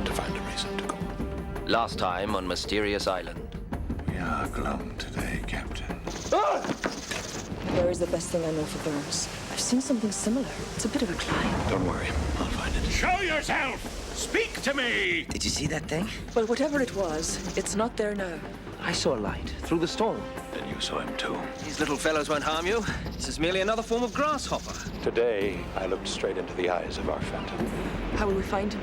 to find a reason to go. Last time on Mysterious Island. We are glum today, Captain. Hair is the best thing I know for burns. I've seen something similar. It's a bit of a climb. Don't worry, I'll find it. Show yourself! Speak to me! Did you see that thing? Well, whatever it was, it's not there now. I saw a light through the storm. Then you saw him too. These little fellows won't harm you. This is merely another form of grasshopper. Today, I looked straight into the eyes of our phantom. How will we find him?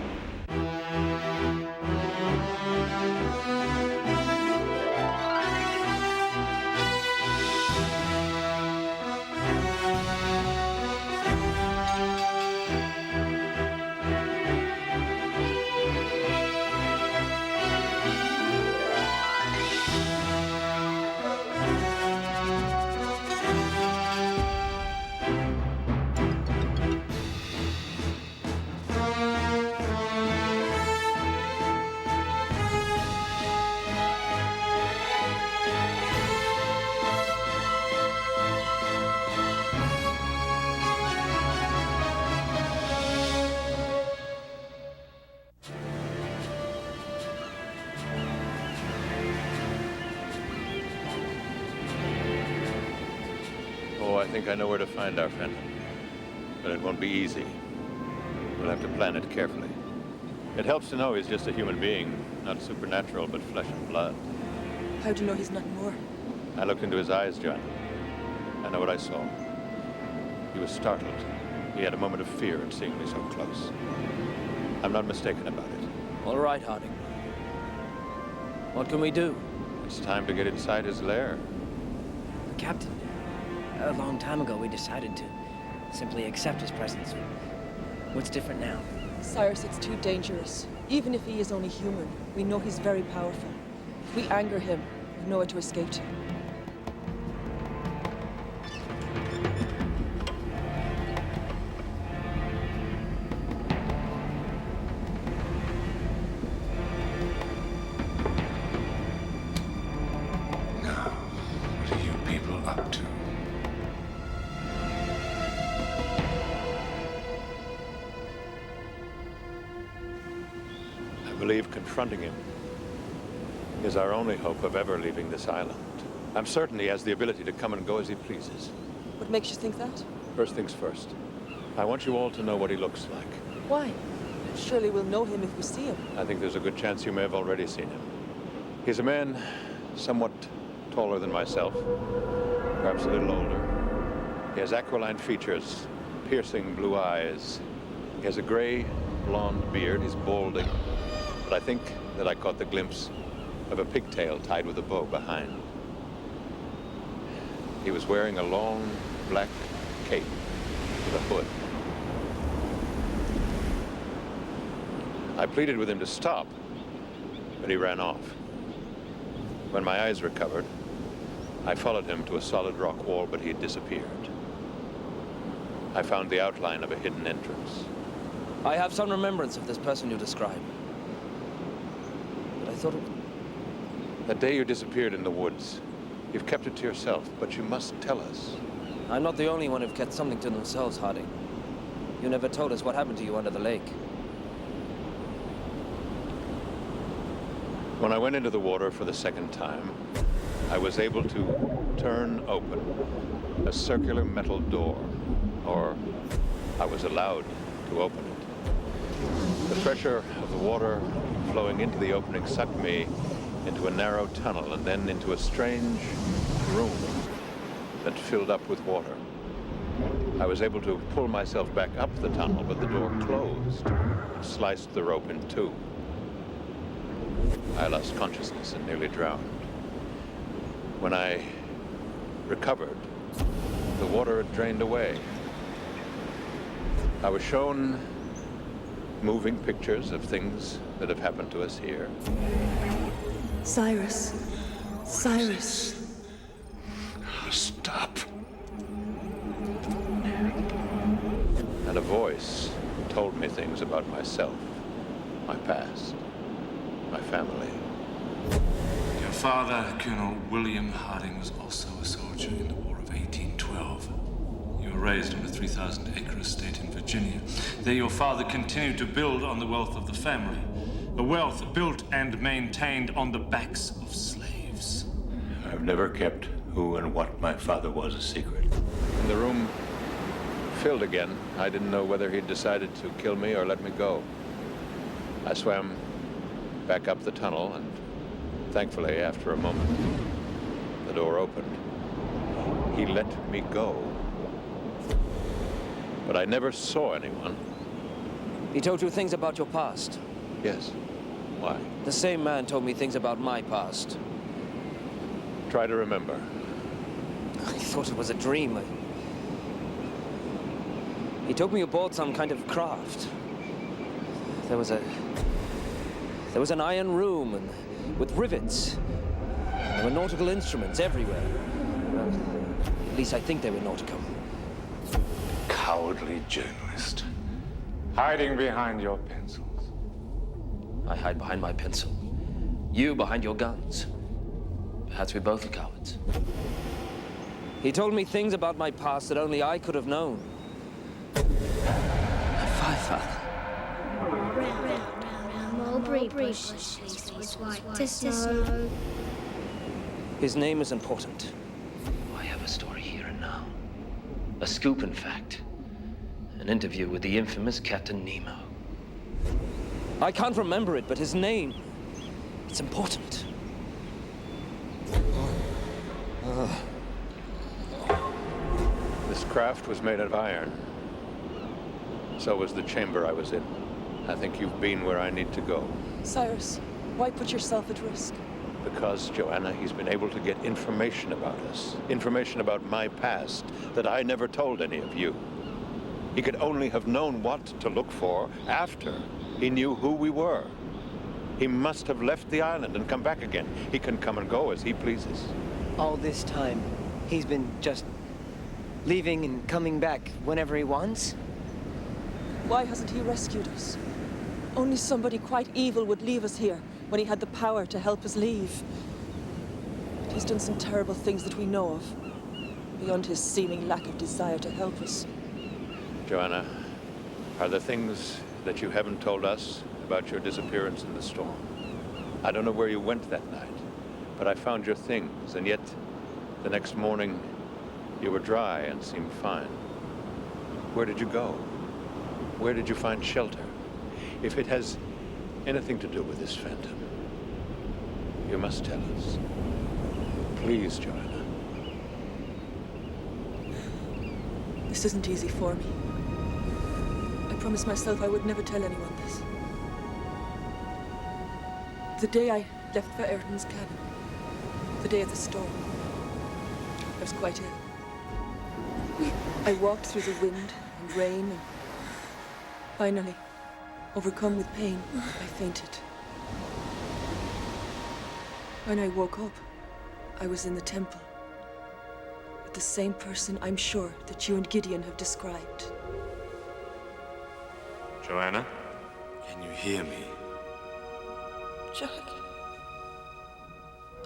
Oh, I think I know where to find our friend. But it won't be easy. We'll have to plan it carefully. It helps to know he's just a human being, not supernatural, but flesh and blood. How do you know he's not more? I looked into his eyes, John. I know what I saw. He was startled. He had a moment of fear in seeing me so close. I'm not mistaken about it. All right, Harding. What can we do? It's time to get inside his lair. Captain, a long time ago we decided to simply accept his presence. What's different now? Cyrus, it's too dangerous. Even if he is only human, we know he's very powerful. If we anger him, we know how to escape him. Now, what are you people up to? I believe confronting him is our only hope of ever leaving this island. I'm certain he has the ability to come and go as he pleases. What makes you think that? First things first. I want you all to know what he looks like. Why? Surely we'll know him if we see him. I think there's a good chance you may have already seen him. He's a man somewhat taller than myself, perhaps a little older. He has aquiline features, piercing blue eyes. He has a gray, blonde beard. He's balding. But I think that I caught the glimpse of a pigtail tied with a bow behind. He was wearing a long, black cape with a hood. I pleaded with him to stop, but he ran off. When my eyes recovered, I followed him to a solid rock wall, but he had disappeared. I found the outline of a hidden entrance. I have some remembrance of this person you describe. But I thought it... That day you disappeared in the woods. You've kept it to yourself, but you must tell us. I'm not the only one who've kept something to themselves, Harding. You never told us what happened to you under the lake. When I went into the water for the second time, I was able to turn open a circular metal door, or I was allowed to open it. The pressure of the water flowing into the opening sucked me into a narrow tunnel and then into a strange room that filled up with water. I was able to pull myself back up the tunnel, but the door closed and sliced the rope in two. I lost consciousness and nearly drowned. When I recovered, the water had drained away. I was shown moving pictures of things that have happened to us here. Cyrus. Cyrus. Stop. And a voice told me things about myself, my past, my family. Your father, Colonel William Harding, was also a soldier in the War of 1812. You were raised on a 3,000-acre estate in Virginia. There your father continued to build on the wealth of the family. A wealth built and maintained on the backs of slaves. I've never kept who and what my father was a secret. And the room filled again. I didn't know whether he'd decided to kill me or let me go. I swam back up the tunnel, and thankfully, after a moment, the door opened. He let me go. But I never saw anyone. He told you things about your past. Yes. Why? The same man told me things about my past. Try to remember. I thought it was a dream. He told me you bought some kind of craft. There was an iron room and with rivets. There were nautical instruments everywhere. Well, at least I think they were nautical. Cowardly journalist. Hiding behind your pencils. I hide behind my pencil. You behind your guns. Perhaps we both are cowards. He told me things about my past that only I could have known. My father. Mulberry bushes is white to snow. His name is important. I have a story here and now. A scoop, in fact. An interview with the infamous Captain Nemo. I can't remember it, but his name, it's important. This craft was made of iron. So was the chamber I was in. I think you've been where I need to go. Cyrus, why put yourself at risk? Because, Joanna, he's been able to get information about us. Information about my past that I never told any of you. He could only have known what to look for after he knew who we were. He must have left the island and come back again. He can come and go as he pleases. All this time, he's been just leaving and coming back whenever he wants? Why hasn't he rescued us? Only somebody quite evil would leave us here when he had the power to help us leave. But he's done some terrible things that we know of, beyond his seeming lack of desire to help us. Joanna, are there things that you haven't told us about your disappearance in the storm? I don't know where you went that night, but I found your things, and yet the next morning you were dry and seemed fine. Where did you go? Where did you find shelter? If it has anything to do with this phantom, you must tell us. Please, Joanna. This isn't easy for me. I promised myself I would never tell anyone this. The day I left for Ayrton's cabin, the day of the storm, I was quite ill. I walked through the wind and rain, and finally, overcome with pain, I fainted. When I woke up, I was in the temple with the same person I'm sure that you and Gideon have described. Joanna, can you hear me? Jack,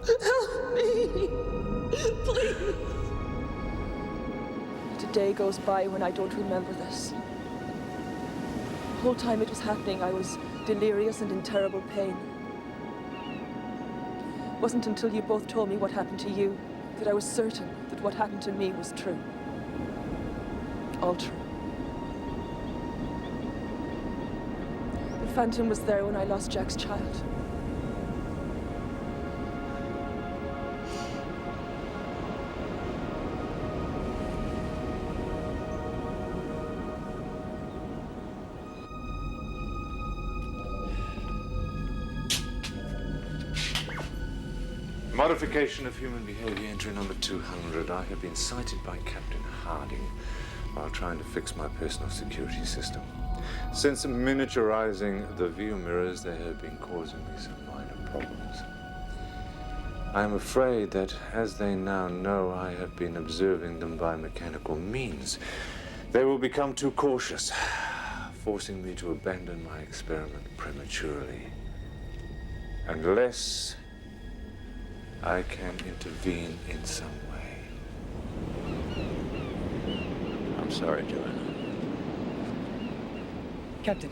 help me, please. Not a day goes by when I don't remember this. The whole time it was happening, I was delirious and in terrible pain. It wasn't until you both told me what happened to you that I was certain that what happened to me was true. All true. The Phantom was there when I lost Jack's child. Modification of human behavior, entry number 200. I have been sighted by Captain Harding while trying to fix my personal security system. Since miniaturizing the view mirrors, they have been causing me some minor problems. I am afraid that, as they now know I have been observing them by mechanical means, they will become too cautious, forcing me to abandon my experiment prematurely. Unless I can intervene in some way. I'm sorry, Joanna. Captain,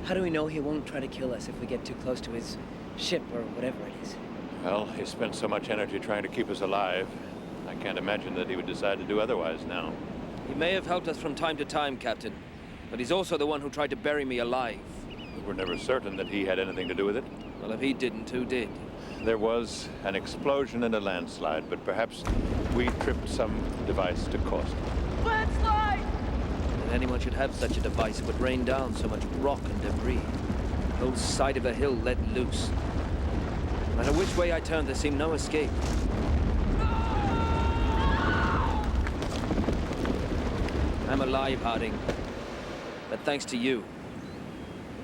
How do we know he won't try to kill us if we get too close to his ship or whatever it is? Well, he spent so much energy trying to keep us alive. I can't imagine that he would decide to do otherwise now. He may have helped us from time to time, Captain, but he's also the one who tried to bury me alive. We were never certain that he had anything to do with it. Well, if he didn't, who did? There was an explosion and a landslide, but perhaps we tripped some device to cause it. Landslide! That anyone should have such a device, it would rain down so much rock and debris. The whole side of a hill let loose. No matter which way I turned, there seemed no escape. I'm alive, Harding. But thanks to you.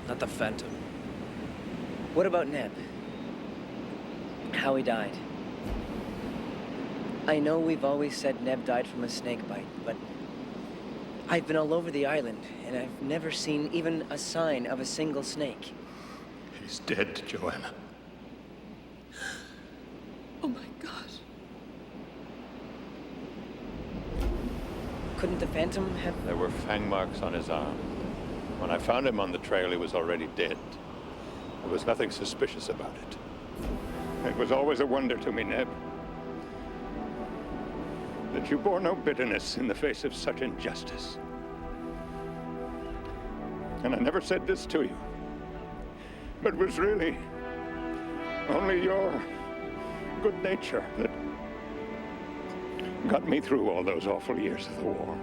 Not the Phantom. What about Neb? How he died? I know we've always said Neb died from a snake bite, but I've been all over the island, and I've never seen even a sign of a single snake. He's dead, Joanna. Oh my God. Couldn't the Phantom have... There were fang marks on his arm. When I found him on the trail, he was already dead. There was nothing suspicious about it. It was always a wonder to me, Neb, that you bore no bitterness in the face of such injustice. And I never said this to you, but it was really only your good nature that got me through all those awful years of the war.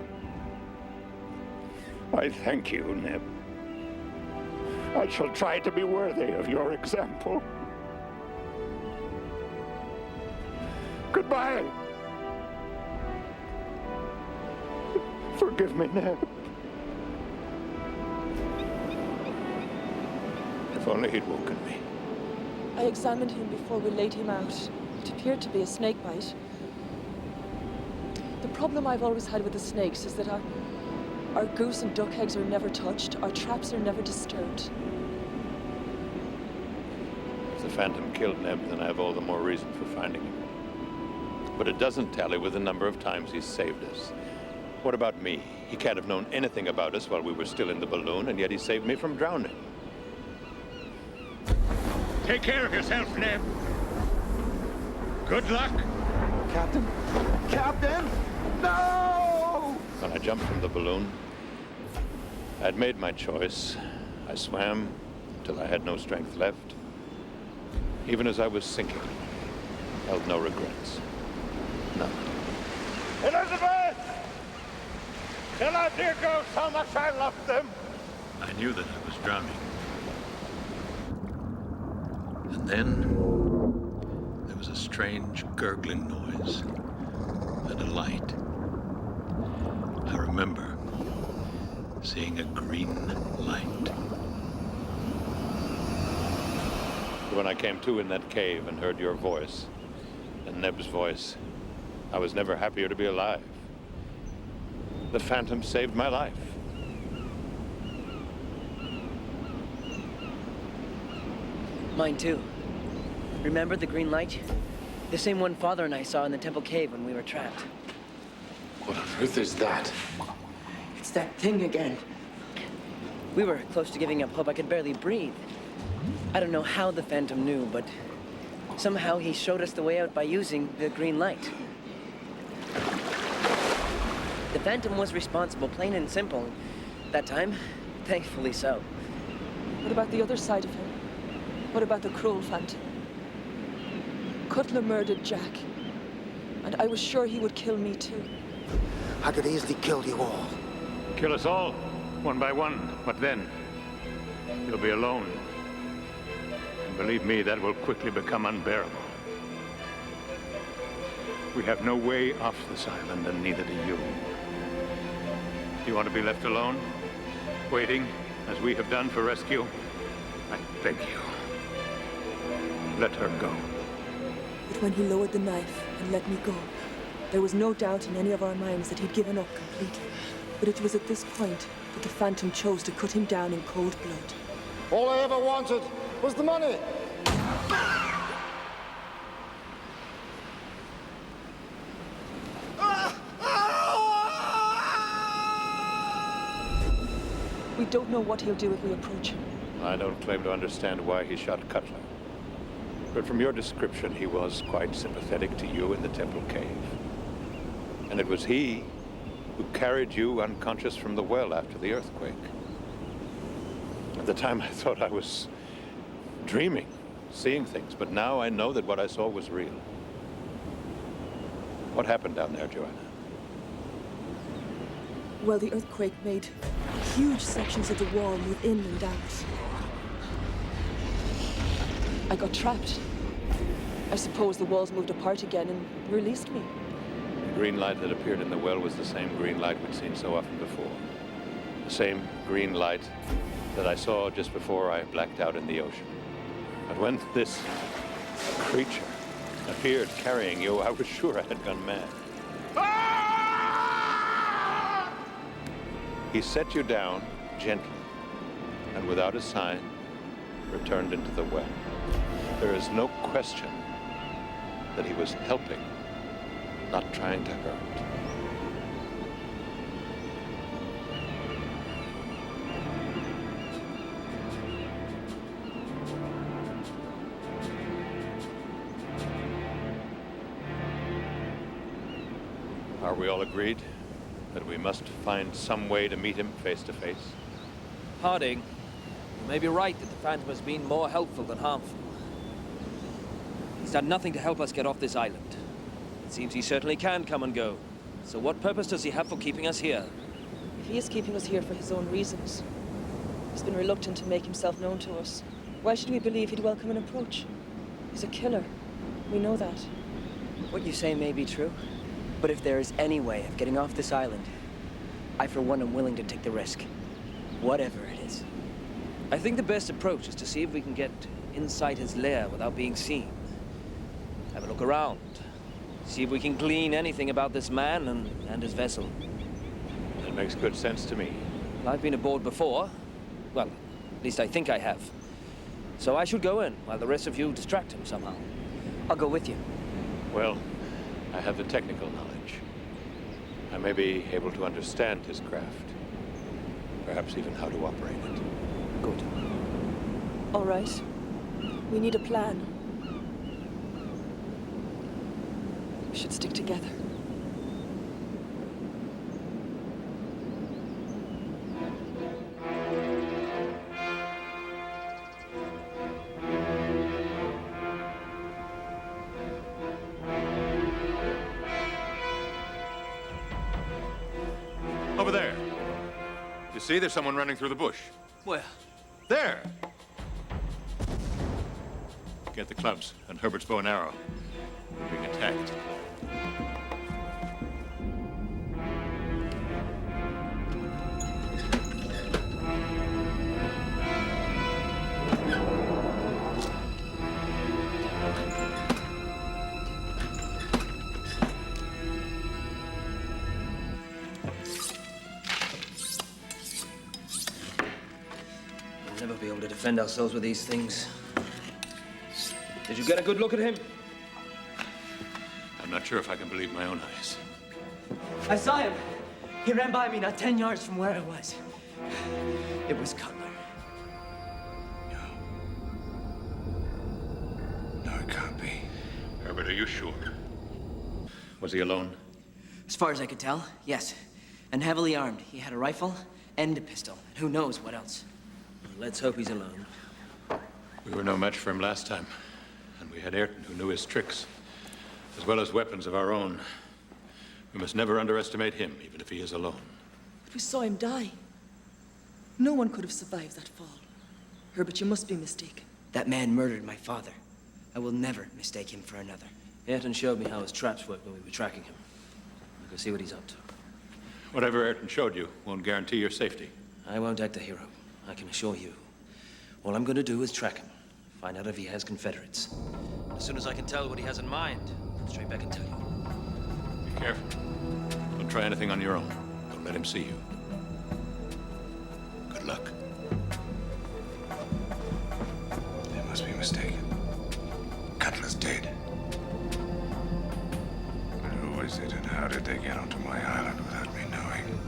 I thank you, Neb. I shall try to be worthy of your example. Goodbye. Forgive me, Neb. If only he'd woken me. I examined him before we laid him out. It appeared to be a snake bite. The problem I've always had with the snakes is that our goose and duck eggs are never touched, our traps are never disturbed. If the Phantom killed Neb, then I have all the more reason for finding him. But it doesn't tally with the number of times he's saved us. What about me? He can't have known anything about us while we were still in the balloon, and yet he saved me from drowning. Take care of yourself, Neb. Good luck. Captain? Captain! No! When I jumped from the balloon, I'd made my choice. I swam till I had no strength left. Even as I was sinking, held no regrets. None. Elizabeth! Tell our dear ghosts how much I loved them. I knew that I was drowning. And then there was a strange gurgling noise and a light. I remember seeing a green light. When I came to in that cave and heard your voice, and Neb's voice, I was never happier to be alive. The Phantom saved my life. Mine too. Remember the green light? The same one Father and I saw in the temple cave when we were trapped. What on earth is that? It's that thing again. We were close to giving up hope. I could barely breathe. I don't know how the Phantom knew, but somehow he showed us the way out by using the green light. The Phantom was responsible, plain and simple. That time, thankfully so. What about the other side of him? What about the cruel Phantom? Cutler murdered Jack, and I was sure he would kill me too. I could easily kill you all. Kill us all, one by one. What then? You'll be alone. And believe me, that will quickly become unbearable. We have no way off this island, and neither do you. Do you want to be left alone? Waiting, as we have done for rescue? I beg you. Let her go. But when he lowered the knife and let me go, there was no doubt in any of our minds that he'd given up completely. But it was at this point that the Phantom chose to cut him down in cold blood. All I ever wanted was the money. We don't know what he'll do if we approach him. I don't claim to understand why he shot Cutler. But from your description, he was quite sympathetic to you in the Temple Cave. And it was he who carried you unconscious from the well after the earthquake. At the time, I thought I was dreaming, seeing things, but now I know that what I saw was real. What happened down there, Joanna? Well, the earthquake made huge sections of the wall move in and out. I got trapped. I suppose the walls moved apart again and released me. The green light that appeared in the well was the same green light we'd seen so often before. The same green light that I saw just before I blacked out in the ocean. But when this creature appeared carrying you, I was sure I had gone mad. He set you down gently and without a sign returned into the well. There is no question that he was helping, not trying to hurt. Are we all agreed that we must find some way to meet him face to face? Harding, you may be right that the Phantom has been more helpful than harmful. He's done nothing to help us get off this island. It seems he certainly can come and go. So what purpose does he have for keeping us here? If he is keeping us here for his own reasons, he's been reluctant to make himself known to us. Why should we believe he'd welcome an approach? He's a killer. We know that. What you say may be true, but if there is any way of getting off this island, I for one am willing to take the risk. Whatever it is. I think the best approach is to see if we can get inside his lair without being seen. Have a look around. See if we can glean anything about this man and his vessel. That makes good sense to me. I've been aboard before. Well, at least I think I have. So I should go in while the rest of you distract him somehow. I'll go with you. Well, I have the technical knowledge. I may be able to understand his craft. Perhaps even how to operate it. Good. All right. We need a plan. We should stick together. Over there. You see, there's someone running through the bush. Where? There! Get the clubs and Herbert's bow and arrow. We're being attacked. We'll never be able to defend ourselves with these things. Did you get a good look at him? I'm not sure if I can believe my own eyes. I saw him. He ran by me not 10 yards from where I was. It was Cutler. No, it can't be. Herbert, are you sure? Was he alone? As far as I could tell, yes. And heavily armed. He had a rifle and a pistol. Who knows what else? Let's hope he's alone. We were no match for him last time. And we had Ayrton who knew his tricks, as well as weapons of our own. We must never underestimate him, even if he is alone. But we saw him die. No one could have survived that fall. Herbert, you must be mistaken. That man murdered my father. I will never mistake him for another. Ayrton showed me how his traps work when we were tracking him. We can see what he's up to. Whatever Ayrton showed you won't guarantee your safety. I won't act a hero, I can assure you. All I'm going to do is track him. Find out if he has Confederates. As soon as I can tell what he has in mind, I'll straight back and tell you. Be careful. Don't try anything on your own. Don't let him see you. Good luck. They must be mistaken. Cutler's dead. But who is it and how did they get onto my island without me knowing?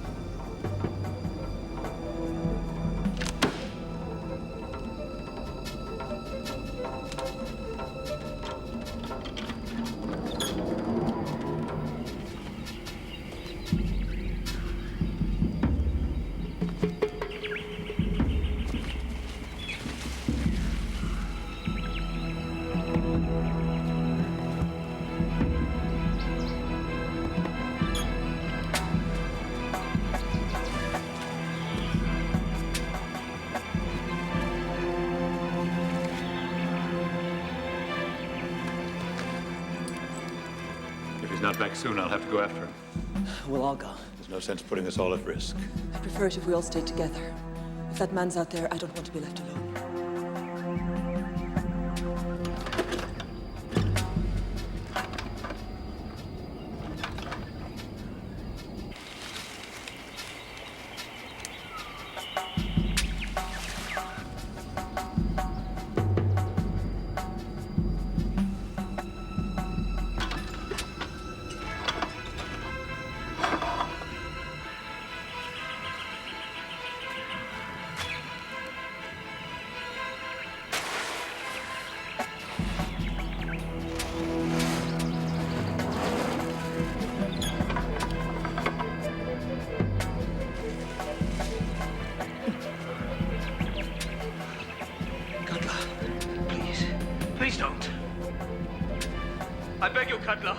he's not back soon, I'll have to go after him. We'll all go. There's no sense putting us all at risk. I prefer it if we all stayed together. If that man's out there, I don't want to be left alone. Please don't. I beg you, Cutler.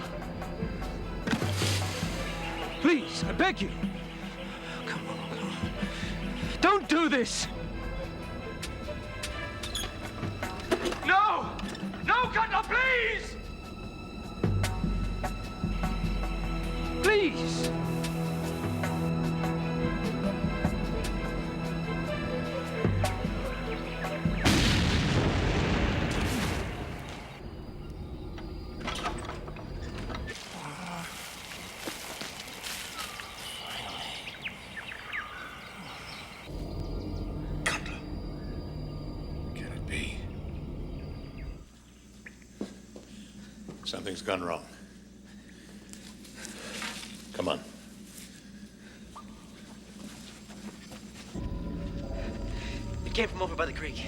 Please, I beg you. Come on. Don't do this! No! No, Cutler, please! Please! Something's gone wrong. Come on. It came from over by the creek.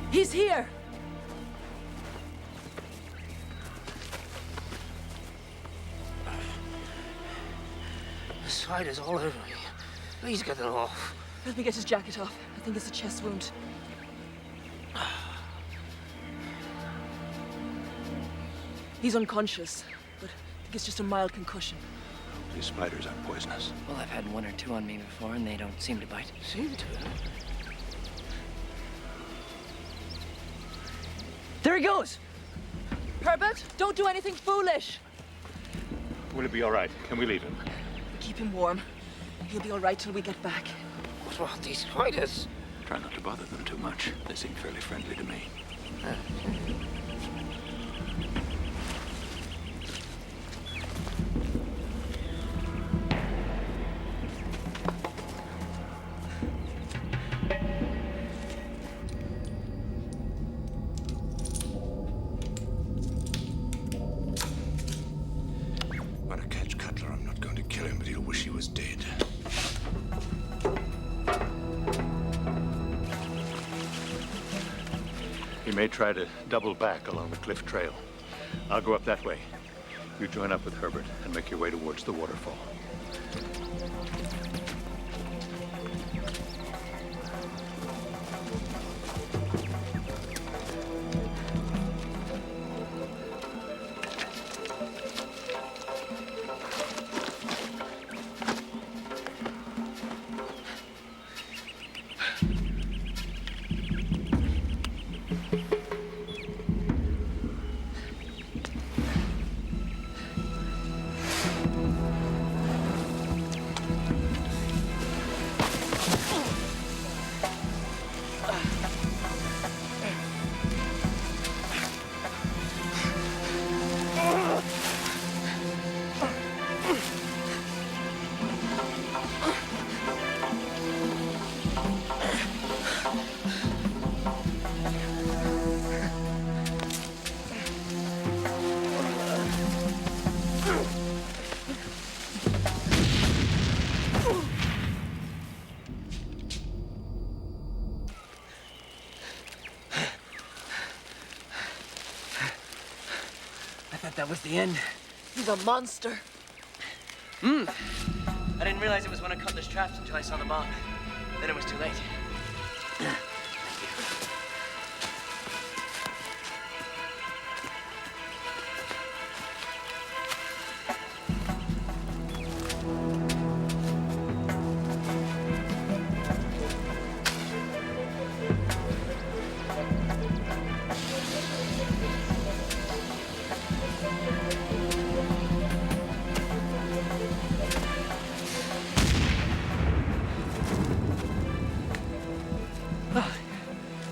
He's here! The side is all over me. Please get it off. Let me get his jacket off. I think it's a chest wound. He's unconscious, but I think it's just a mild concussion. These spiders aren't poisonous. Well, I've had one or two on me before, and they don't seem to bite. Seem to. There he goes! Herbert, don't do anything foolish! Will it be all right? Can we leave him? Keep him warm. He'll be all right till we get back. What about these spiders? Try not to bother them too much. They seem fairly friendly to me. Want to catch Cutler? I'm not going to kill him, but he'll wish he was dead. He may try to double back along the cliff trail. I'll go up that way. You join up with Herbert and make your way towards the waterfall. I thought that was the end. He's a monster. I didn't realize it was one of Cutler's traps until I saw the bomb. Then it was too late.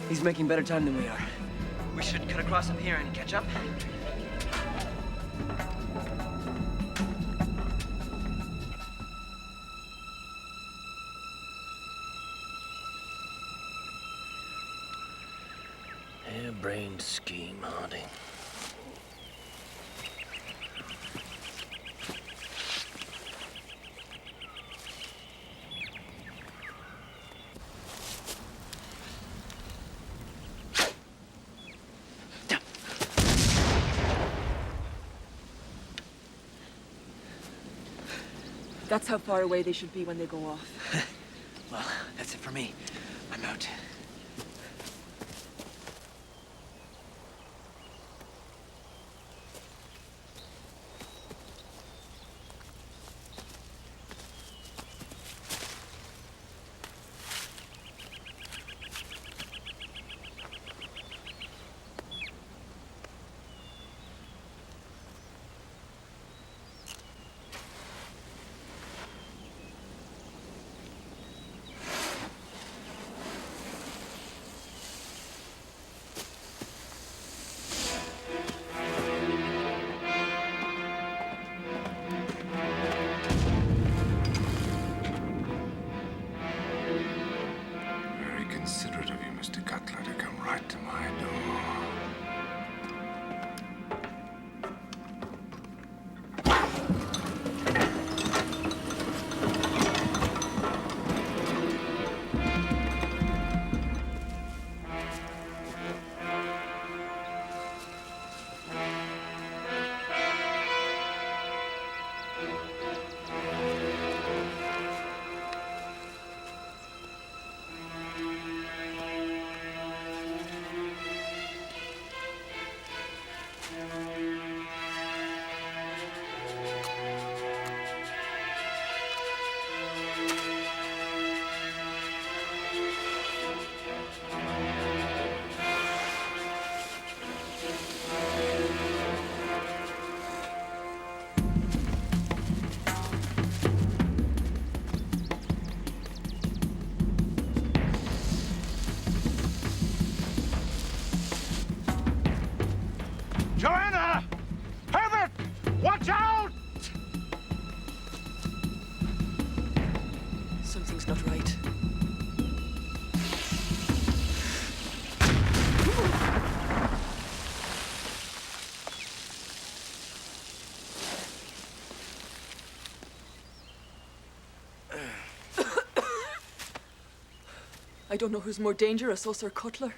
He's making better time than we are. We should cut across from here and catch up. Harebrained scheme, Harding. That's how far away they should be when they go off. Well, that's it for me. I'm out. Very considerate of you, Mr. Cutler, to come right to my door. Joanna! Herbert! Watch out! Something's not right. I don't know who's more dangerous, us or Cutler.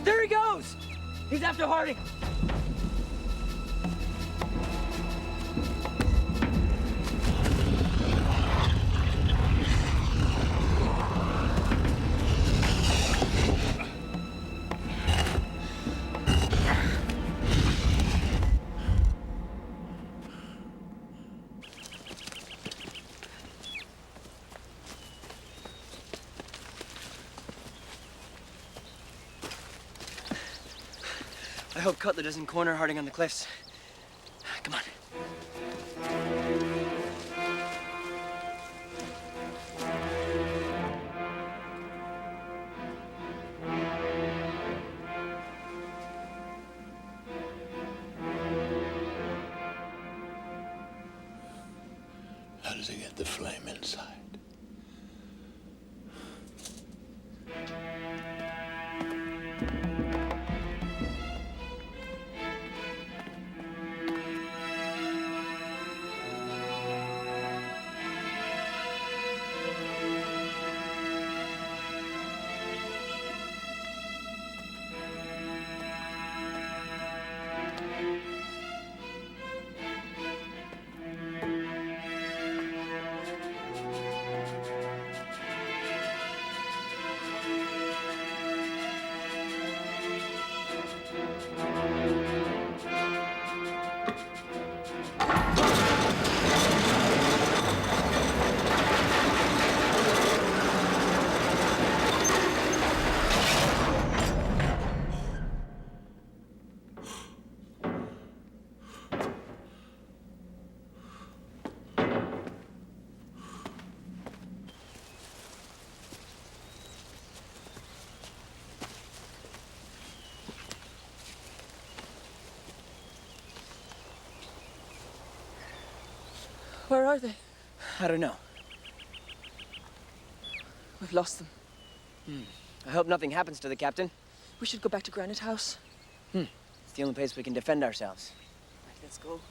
There he goes! He's after Harding. I hope Cutler doesn't corner Harding on the cliffs. Come on. to get the flame inside. Where are they? I don't know. We've lost them. I hope nothing happens to the captain. We should go back to Granite House. It's the only place we can defend ourselves. Right, let's go.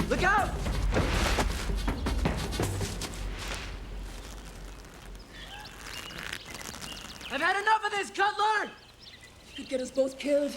Look out! I've had enough of this, Cutler! Could get us both killed.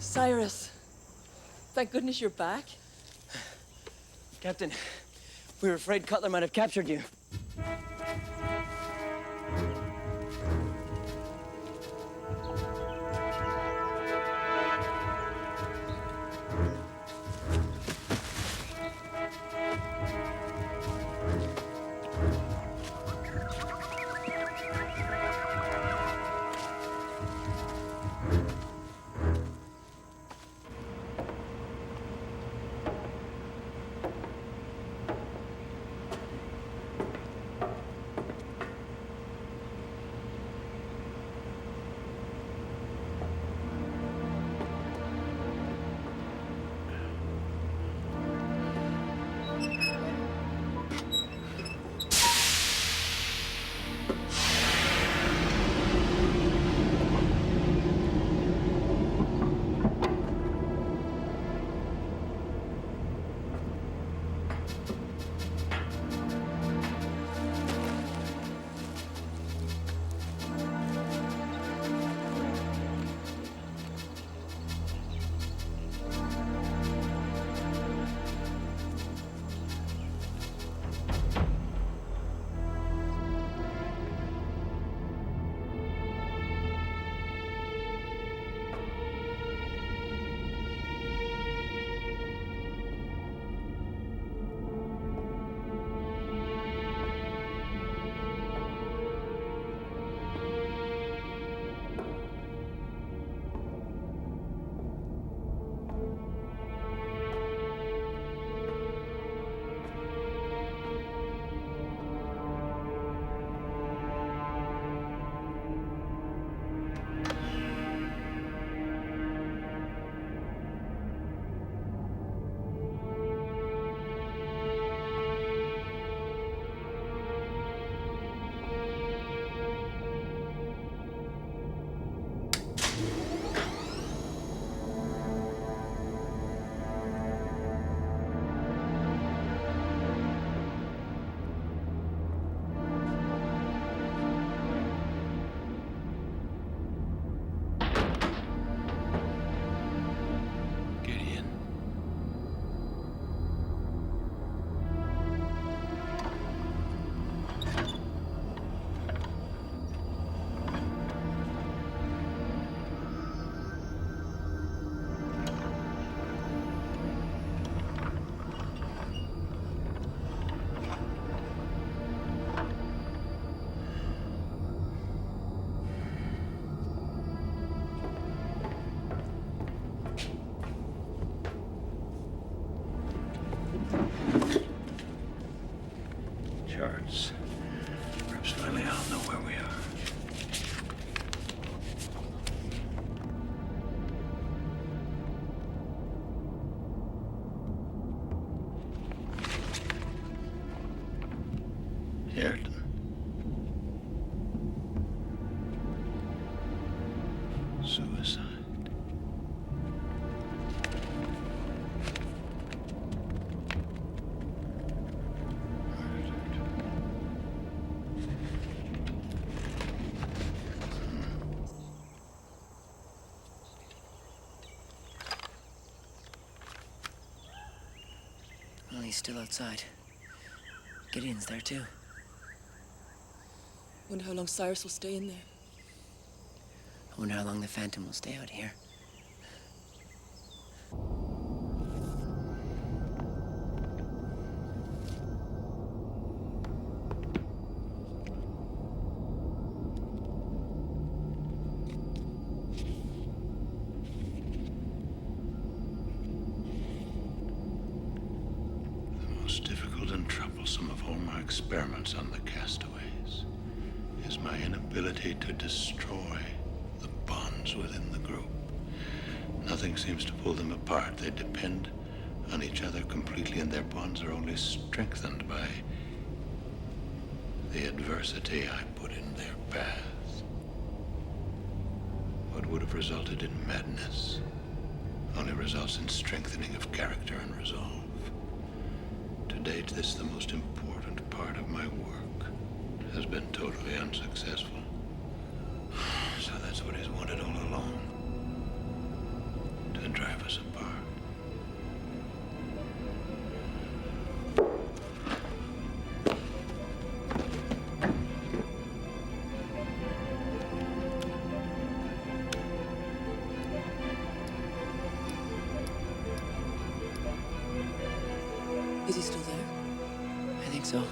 Cyrus, thank goodness you're back. Captain, we were afraid Cutler might have captured you. Suicide. Well, he's still outside. Gideon's there too. Wonder how long Cyrus will stay in there. I wonder how long the Phantom will stay out here. The most difficult and troublesome of all my experiments on the castaways is my inability to destroy the bonds within the group. Nothing seems to pull them apart. They depend on each other completely, and their bonds are only strengthened by the adversity I put in their path. What would have resulted in madness only results in strengthening of character and resolve. To date, this, the most important part of my work, has been totally unsuccessful. So that's what he's wanted all along. To drive us apart. Is he still there? I think so.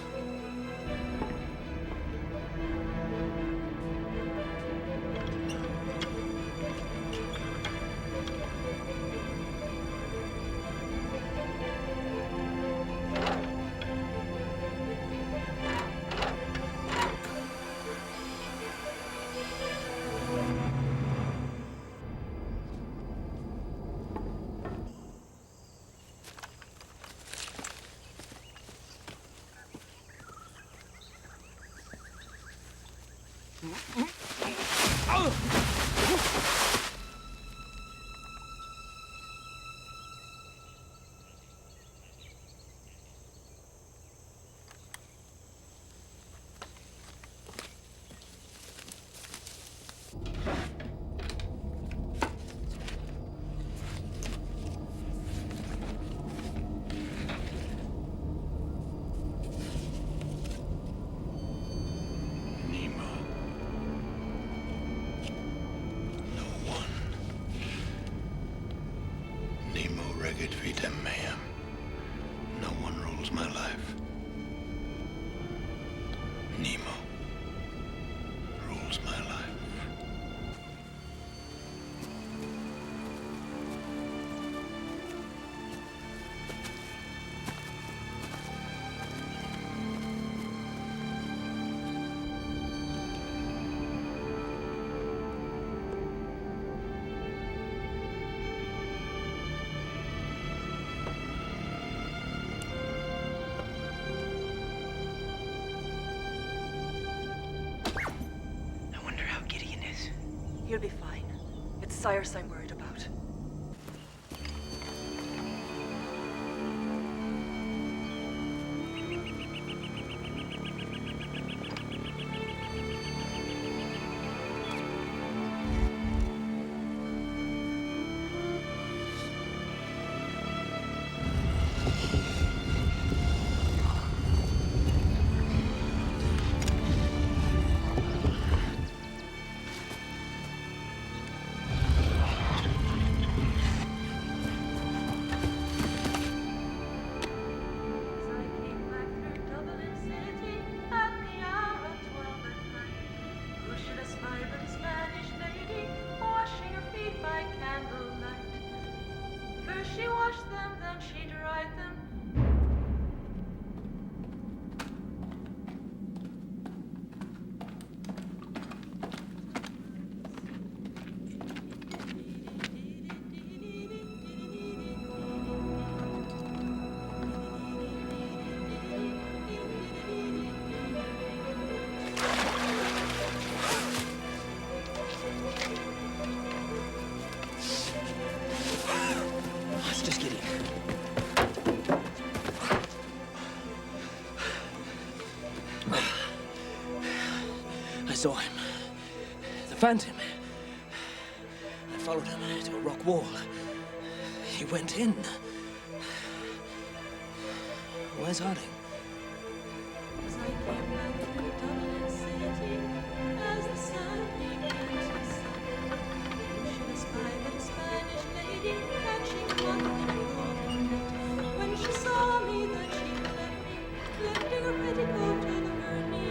Regit vitam meam. No one rules my life. Nemo rules my life. He'll be fine. It's Cyrus I'm worried about. She washed them, then she dried them. saw him. The Phantom. I followed him to a rock wall. He went in. Where's Harding? As I came back to Dublin City, as the sun began to set, should I spy that a Spanish lady catching one in a golden net? When she saw me, then she left me, lifting her petticoat over her knee.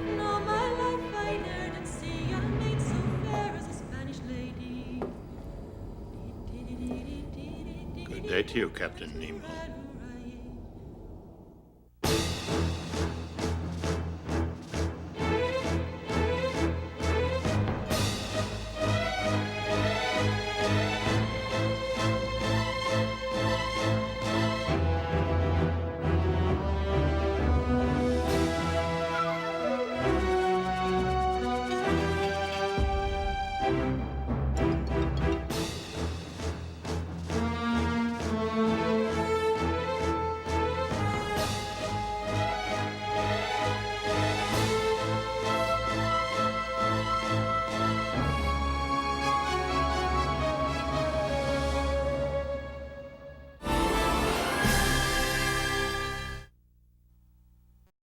And all my life I ne'er did see a maid so fair as a Spanish lady. Good day to you, Captain Nemo.